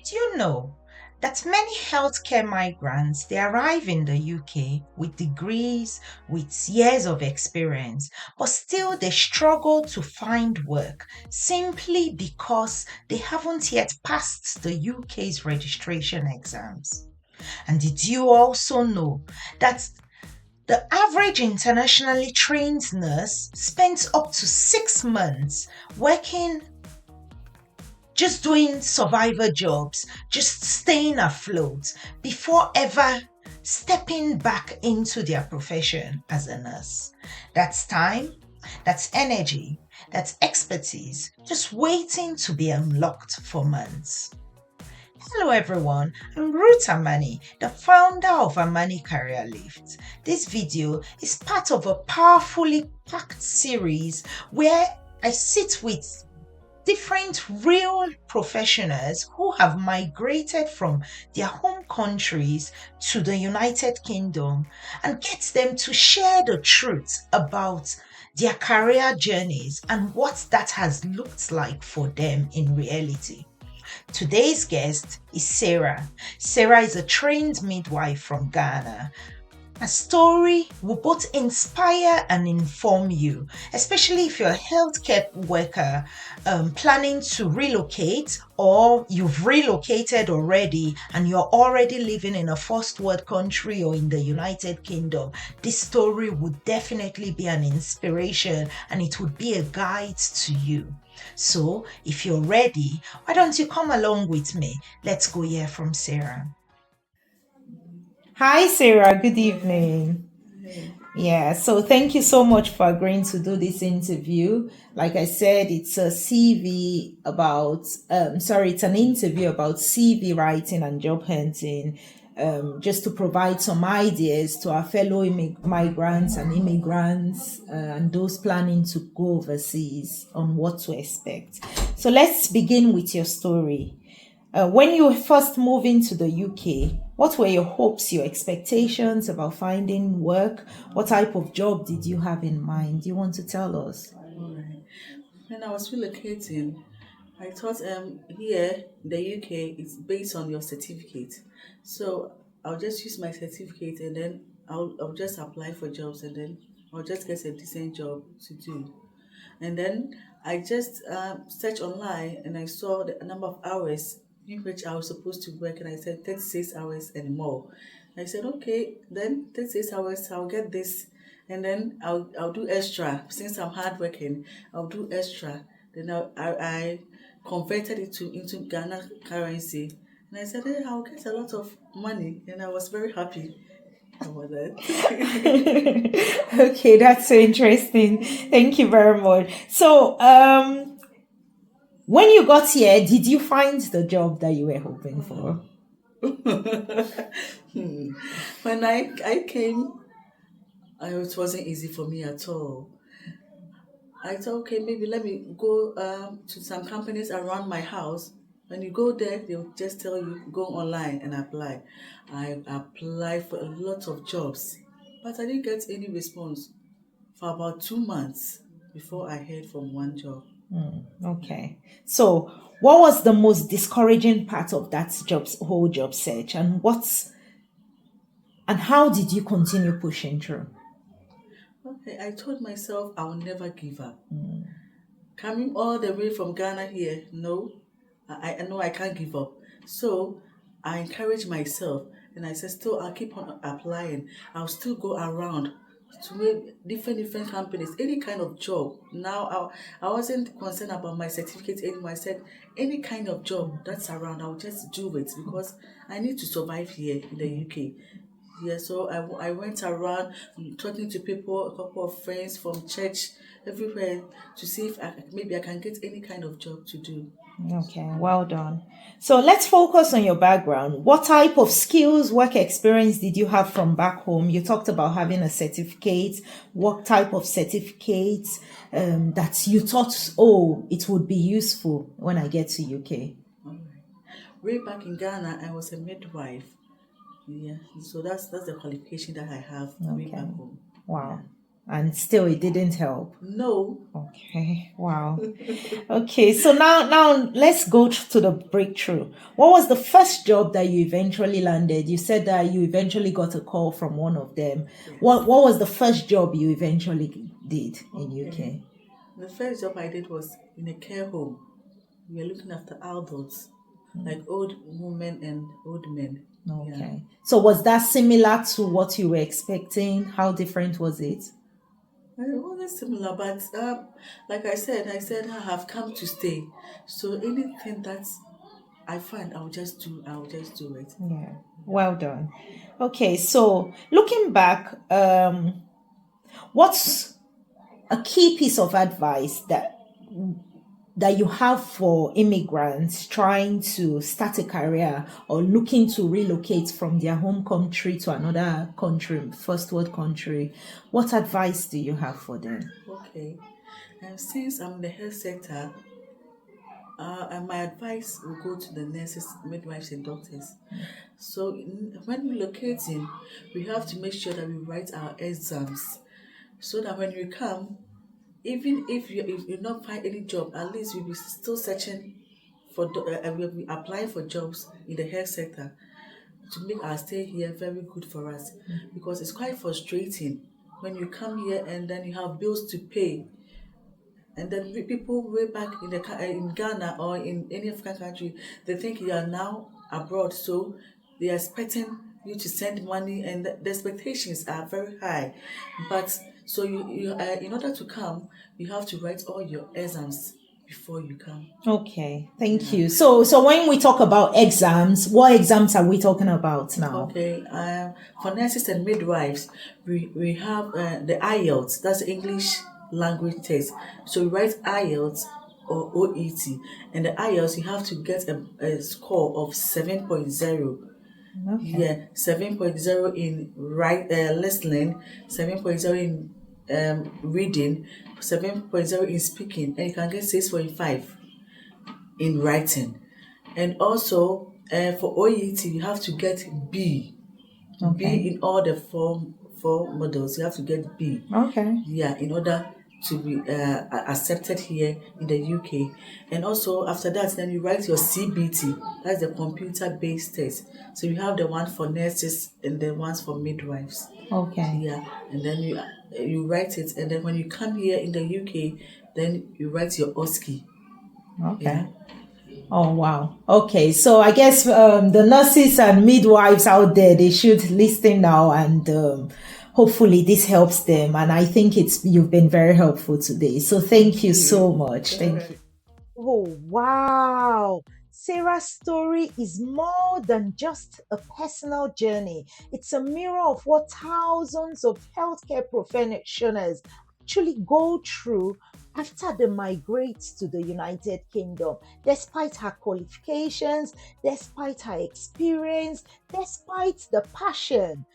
Did you know that many healthcare migrants they arrive in the UK with degrees, with years of experience, but still they struggle to find work simply because they haven't yet passed the UK's registration exams? And did you also know that the average internationally trained nurse spends up to 6 months working, just doing survivor jobs, just staying afloat before ever stepping back into their profession as a nurse? That's time, that's energy, that's expertise, just waiting to be unlocked for months. Hello everyone, I'm Ruth Amani, the founder of Amani Career Lift. This video is part of a powerfully packed series where I sit with different real professionals who have migrated from their home countries to the United Kingdom and get them to share the truth about their career journeys and what that has looked like for them in reality. Today's guest is Sarah. Sarah is a trained midwife from Ghana. Her story will both inspire and inform you, especially if you're a healthcare worker planning to relocate, or you've relocated already and you're already living in a first world country or in the United Kingdom. This story would definitely be an inspiration and it would be a guide to you. So if you're ready, why don't you come along with me? Let's go hear from Sarah. Hi, Sarah. Good evening. Yeah, so thank you so much for agreeing to do this interview. Like I said, it's a CV about, it's an interview about CV writing and job hunting, just to provide some ideas to our fellow migrants and immigrants and those planning to go overseas on what to expect. So let's begin with your story. When you first moved into the UK, what were your hopes, your expectations about finding work? What type of job did you have in mind? Do you want to tell us? Alright. When I was relocating, I thought here in the UK it's based on your certificate. So I'll just use my certificate and then I'll just apply for jobs and then I'll just get a decent job to do. And then I just searched online and I saw the number of hours in which I was supposed to work, and I said 36 hours and more. I said, okay, then 36 hours, I'll get this, and then I'll do extra. Since I'm hardworking, I'll do extra. Then I converted it into Ghana currency. And I said, hey, I'll get a lot of money. And I was very happy about that. Okay, that's so interesting. Thank you very much. So, when you got here, did you find the job that you were hoping for? Hmm. When I came, it wasn't easy for me at all. I thought, okay, maybe let me go to some companies around my house. When you go there, they'll just tell you go online and apply. I applied for a lot of jobs, but I didn't get any response for about 2 months before I heard from one job. Okay. So, what was the most discouraging part of that whole job search, and how did you continue pushing through? Okay, I told myself I'll never give up. Coming all the way from Ghana here, no, I know I can't give up. So I encourage myself and I said, still, I'll keep on applying. I'll still go around to make different companies, any kind of job. Now, I wasn't concerned about my certificate anymore. I said, any kind of job that's around, I'll just do it because I need to survive here in the UK. Yeah, so I went around talking to people, a couple of friends from church, everywhere to see if maybe I can get any kind of job to do. Okay, well done. So let's focus on your background. What type of skills, work experience did you have from back home? You talked about having a certificate. What type of certificates that you thought, oh, it would be useful when I get to UK? All right. Way back in Ghana, I was a midwife. Yeah, so that's the qualification that I have way Okay. back home. Yeah. Wow. And still it didn't help. No. Okay, wow. Okay, so now let's go to the breakthrough. What was the first job that you eventually landed? You said that you eventually got a call from one of them. What Yes. what was the first job you eventually did in Okay. UK? The first job I did was in a care home. We were looking after adults, like old women and old men. Yeah. Okay. So was that similar to what you were expecting? How different was it? It wasn't similar, but like I said I have come to stay. So anything that I find, I'll just do it. Yeah. Well done. Okay, so looking back, what's a key piece of advice that you have for immigrants trying to start a career or looking to relocate from their home country to another country, first world country? What advice do you have for them? Okay. And since I'm in the health sector, and my advice will go to the nurses, midwives, and doctors. So when relocating, we have to make sure that we write our exams so that when we come, even if you not find any job, at least we'll be still searching for we'll be applying for jobs in the health sector to make our stay here very good for us, because it's quite frustrating when you come here and then you have bills to pay, and then people way back in in Ghana or in any African country, they think you are now abroad, so they are expecting you to send money, and the expectations are very high. But so in order to come, you have to write all your exams before you come. Okay, thank Yeah. you. So when we talk about exams, what exams are we talking about now? Okay. For nurses and midwives, we have the IELTS. That's English language test. So we write IELTS or OET, and the IELTS you have to get a score of 7.0. Okay. Yeah, 7.0 in listening, 7.0 in reading, 7.0 in speaking, and you can get 6.5 in writing. And also for OET, you have to get B. Okay. B in all the four models. You have to get B. Okay. Yeah, in order to be accepted here in the UK. And also after that, then you write your CBT. That's the computer-based test. So you have the one for nurses and the ones for midwives. Okay. Yeah, and then you write it, and then when you come here in the UK, then you write your OSCE. Yeah. Okay. Oh, wow. Okay. So I guess the nurses and midwives out there, they should listen now, and hopefully this helps them. And I think you've been very helpful today. So thank Thank you you. so much. All Thank right. you. Oh, wow. Sarah's story is more than just a personal journey. It's a mirror of what thousands of healthcare professionals actually go through after they migrate to the United Kingdom. Despite her qualifications, despite her experience, despite the passion.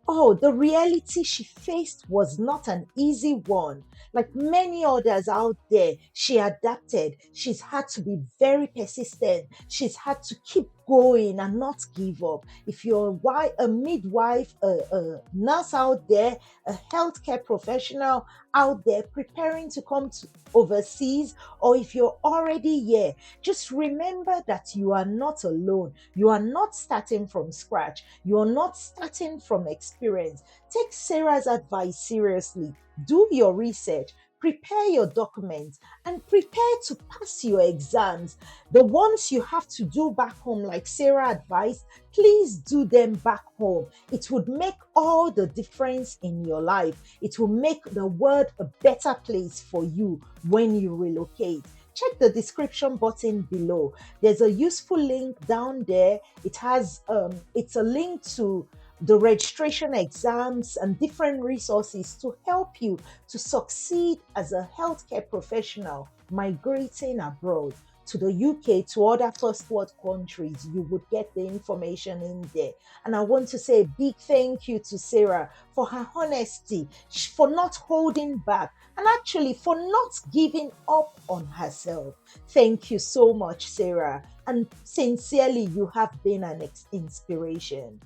Oh, the reality she faced was not an easy one. Like many others out there, she adapted. She's had to be very persistent. She's had to keep going and not give up. If you're a midwife, a nurse out there, a healthcare professional out there preparing to come to overseas, or if you're already here, just remember that you are not alone. You are not starting from scratch. You are not starting from experience. Take Sarah's advice seriously. Do your research, prepare your documents, and prepare to pass your exams. The ones you have to do back home, like Sarah advised, please do them back home. It would make all the difference in your life. It will make the world a better place for you when you relocate. Check the description button below. There's a useful link down there. It's a link to the registration exams and different resources to help you to succeed as a healthcare professional migrating abroad to the UK, to other first world countries. You would get the information in there. And I want to say a big thank you to Sarah for her honesty, for not holding back, and actually for not giving up on herself. Thank you so much, Sarah. And sincerely, you have been an inspiration.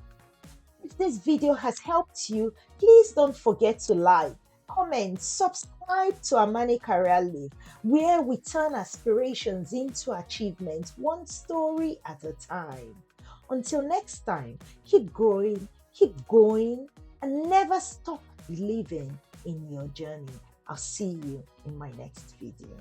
If this video has helped you, please don't forget to like, comment, subscribe to Amani Career League, where we turn aspirations into achievements, one story at a time. Until next time, keep growing, keep going, and never stop believing in your journey. I'll see you in my next video.